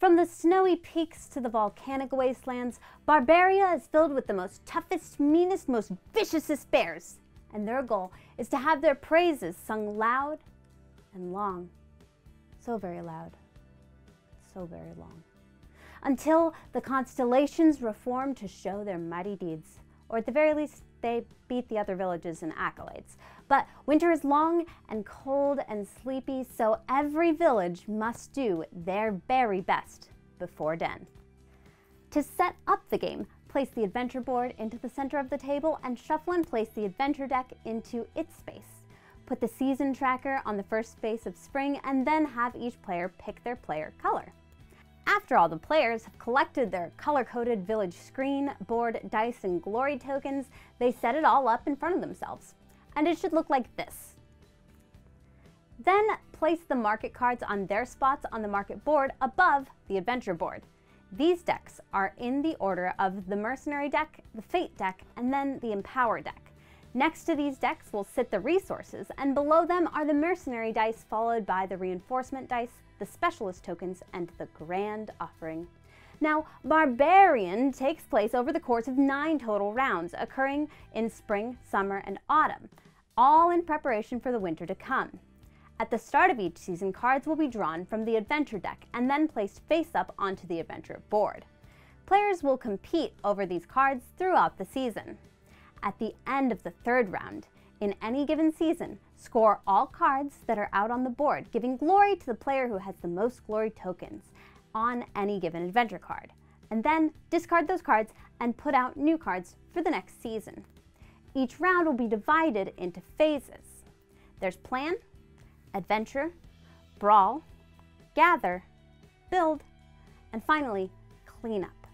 From the snowy peaks to the volcanic wastelands, BarBEAria is filled with the most toughest, meanest, most viciousest bears, and their goal is to have their praises sung loud and long. So very loud, so very long. Until the constellations reform to show their mighty deeds, or at the very least, they beat the other villages in accolades. But winter is long and cold and sleepy, so every village must do their very best before den. To set up the game, place the adventure board into the center of the table and shuffle and place the adventure deck into its space. Put the season tracker on the first space of spring and then have each player pick their player color. After all the players have collected their color-coded village screen, board, dice, and glory tokens, they set it all up in front of themselves. And it should look like this. Then place the market cards on their spots on the market board above the adventure board. These decks are in the order of the Mercenary deck, the Fate deck, and then the Empower deck. Next to these decks will sit the resources, and below them are the Mercenary dice, followed by the Reinforcement dice, the Specialist tokens, and the Grand Offering. Now, BarBEArian takes place over the course of 9 total rounds, occurring in spring, summer, and autumn, all in preparation for the winter to come. At the start of each season, cards will be drawn from the adventure deck and then placed face up onto the adventure board. Players will compete over these cards throughout the season. At the end of the 3rd round, in any given season, score all cards that are out on the board, giving glory to the player who has the most glory tokens on any given adventure card, and then discard those cards and put out new cards for the next season. Each round will be divided into phases. There's Plan, Adventure, Brawl, Gather, Build, and finally, Cleanup.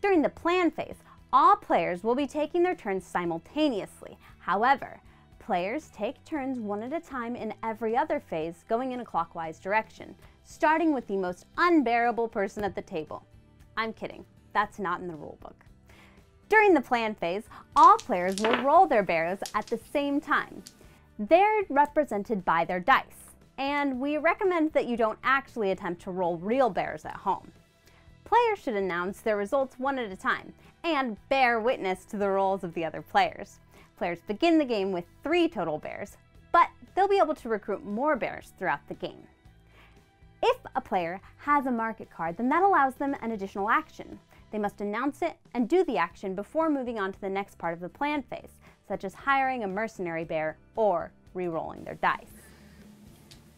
During the Plan phase, all players will be taking their turns simultaneously. However, players take turns one at a time in every other phase, going in a clockwise direction, starting with the most unbearable person at the table. I'm kidding, that's not in the rulebook. During the Plan phase, all players will roll their bears at the same time. They're represented by their dice, and we recommend that you don't actually attempt to roll real bears at home. Players should announce their results one at a time and bear witness to the rolls of the other players. Players begin the game with 3 total bears, but they'll be able to recruit more bears throughout the game. If a player has a market card, then that allows them an additional action. They must announce it and do the action before moving on to the next part of the plan phase, such as hiring a mercenary bear or re-rolling their dice.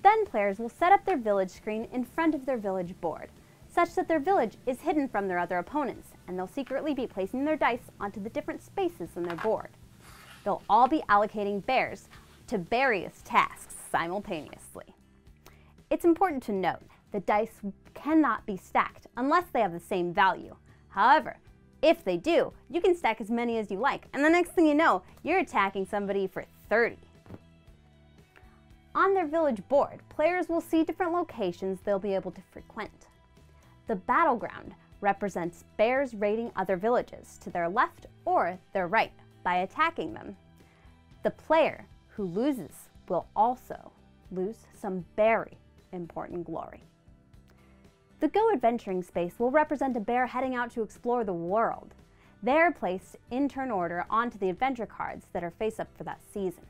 Then players will set up their village screen in front of their village board, such that their village is hidden from their other opponents, and they'll secretly be placing their dice onto the different spaces on their board. They'll all be allocating bears to various tasks simultaneously. It's important to note that dice cannot be stacked unless they have the same value. However, if they do, you can stack as many as you like, and the next thing you know, you're attacking somebody for 30. On their village board, players will see different locations they'll be able to frequent. The battleground represents bears raiding other villages to their left or their right by attacking them. The player who loses will also lose some very important glory. The Go Adventuring space will represent a bear heading out to explore the world. They're placed in turn order onto the adventure cards that are face up for that season.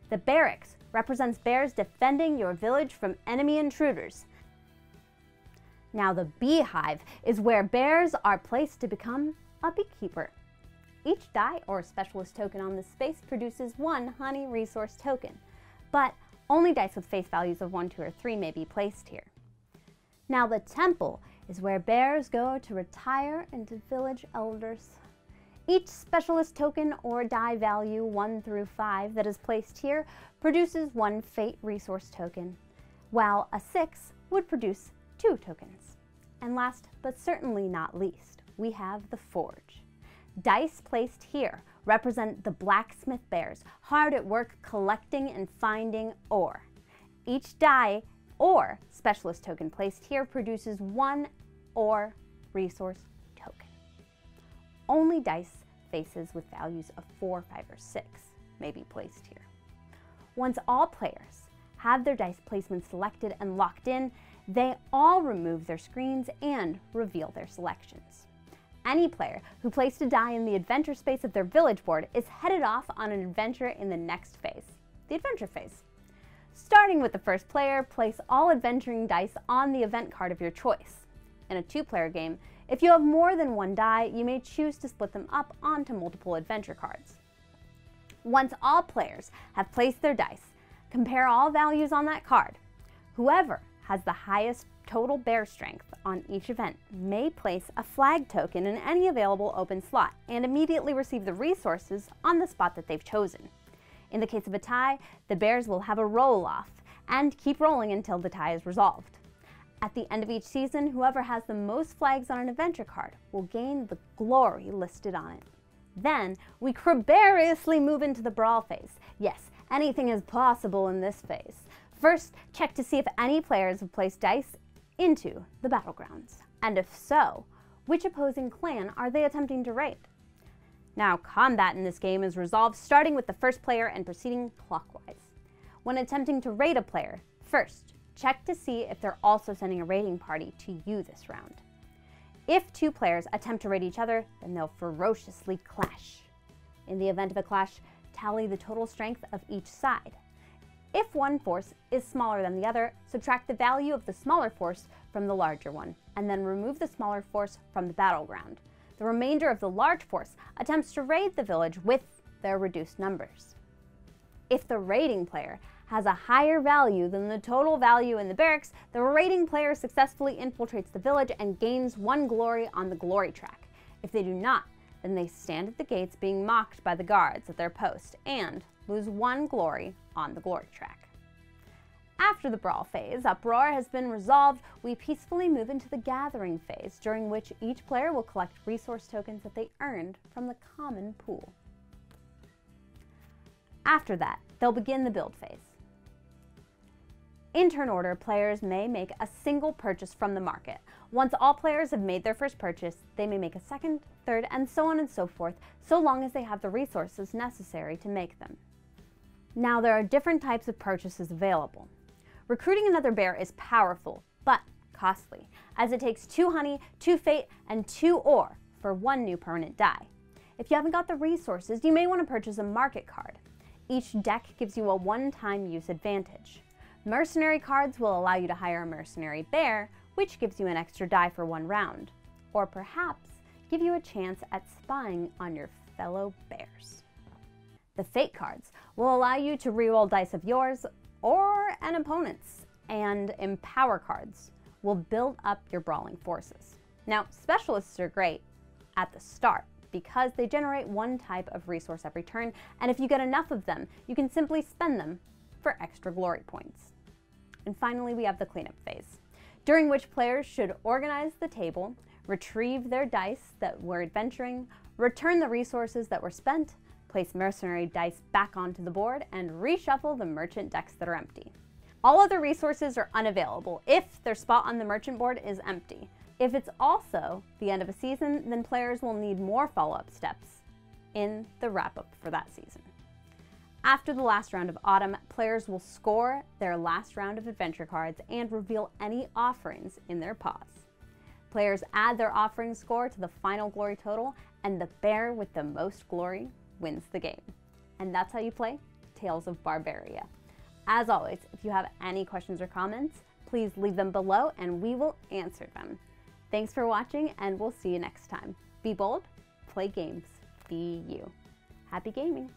The Barracks represents bears defending your village from enemy intruders. Now the Beehive is where bears are placed to become a beekeeper. Each die or specialist token on this space produces 1 honey resource token, but only dice with face values of 1, 2, or 3 may be placed here. Now the Temple is where bears go to retire into village elders. Each specialist token or die value 1 through 5 that is placed here produces 1 fate resource token, while a 6 would produce 2 tokens. And last but certainly not least, we have the Forge. Dice placed here represent the blacksmith bears, hard at work collecting and finding ore. Each die or specialist token placed here produces 1 ore resource token. Only dice faces with values of 4, 5, or 6 may be placed here. Once all players have their dice placement selected and locked in, They all remove their screens and reveal their selections. Any player who placed a die in the adventure space of their village board is headed off on an adventure in the next phase, the adventure phase. Starting with the first player, place all adventuring dice on the event card of your choice. In a two-player game, if you have more than one die, you may choose to split them up onto multiple adventure cards. Once all players have placed their dice, compare all values on that card. Whoever has the highest total bear strength on each event may place a flag token in any available open slot and immediately receive the resources on the spot that they've chosen. In the case of a tie, the bears will have a roll-off and keep rolling until the tie is resolved. At the end of each season, whoever has the most flags on an adventure card will gain the glory listed on it. Then, we barbariously move into the Brawl phase. Yes, anything is possible in this phase. First, check to see if any players have placed dice into the battlegrounds, and if so, which opposing clan are they attempting to raid? Now, combat in this game is resolved starting with the first player and proceeding clockwise. When attempting to raid a player, first, check to see if they're also sending a raiding party to you this round. If two players attempt to raid each other, then they'll ferociously clash. In the event of a clash, tally the total strength of each side. If one force is smaller than the other, subtract the value of the smaller force from the larger one, and then remove the smaller force from the battleground. The remainder of the large force attempts to raid the village with their reduced numbers. If the raiding player has a higher value than the total value in the barracks, the raiding player successfully infiltrates the village and gains 1 glory on the glory track. If they do not, then they stand at the gates being mocked by the guards at their post and lose 1 glory on the glory track. After the Brawl phase, Uproar has been resolved, we peacefully move into the Gathering phase, during which each player will collect resource tokens that they earned from the common pool. After that, they'll begin the Build phase. In turn order, players may make a single purchase from the market. Once all players have made their first purchase, they may make a second, third, and so on and so forth, so long as they have the resources necessary to make them. Now, there are different types of purchases available. Recruiting another bear is powerful, but costly, as it takes 2 honey, 2 fate, and 2 ore for 1 new permanent die. If you haven't got the resources, you may want to purchase a market card. Each deck gives you a one-time use advantage. Mercenary cards will allow you to hire a mercenary bear, which gives you an extra die for 1 round, or perhaps give you a chance at spying on your fellow bears. The fate cards will allow you to reroll dice of yours or an opponent's, and empower cards will build up your brawling forces. Now, specialists are great at the start because they generate 1 type of resource every turn, and if you get enough of them, you can simply spend them for extra glory points. And finally, we have the cleanup phase, during which players should organize the table, retrieve their dice that were adventuring, return the resources that were spent, place mercenary dice back onto the board, and reshuffle the merchant decks that are empty. All other resources are unavailable if their spot on the merchant board is empty. If it's also the end of a season, then players will need more follow-up steps in the wrap-up for that season. After the last round of Autumn, players will score their last round of adventure cards and reveal any offerings in their paws. Players add their offering score to the final glory total, and the bear with the most glory wins the game. And that's how you play Tales of BarBEAria. As always, if you have any questions or comments, please leave them below and we will answer them. Thanks for watching, and we'll see you next time. Be bold, play games, be you. Happy gaming!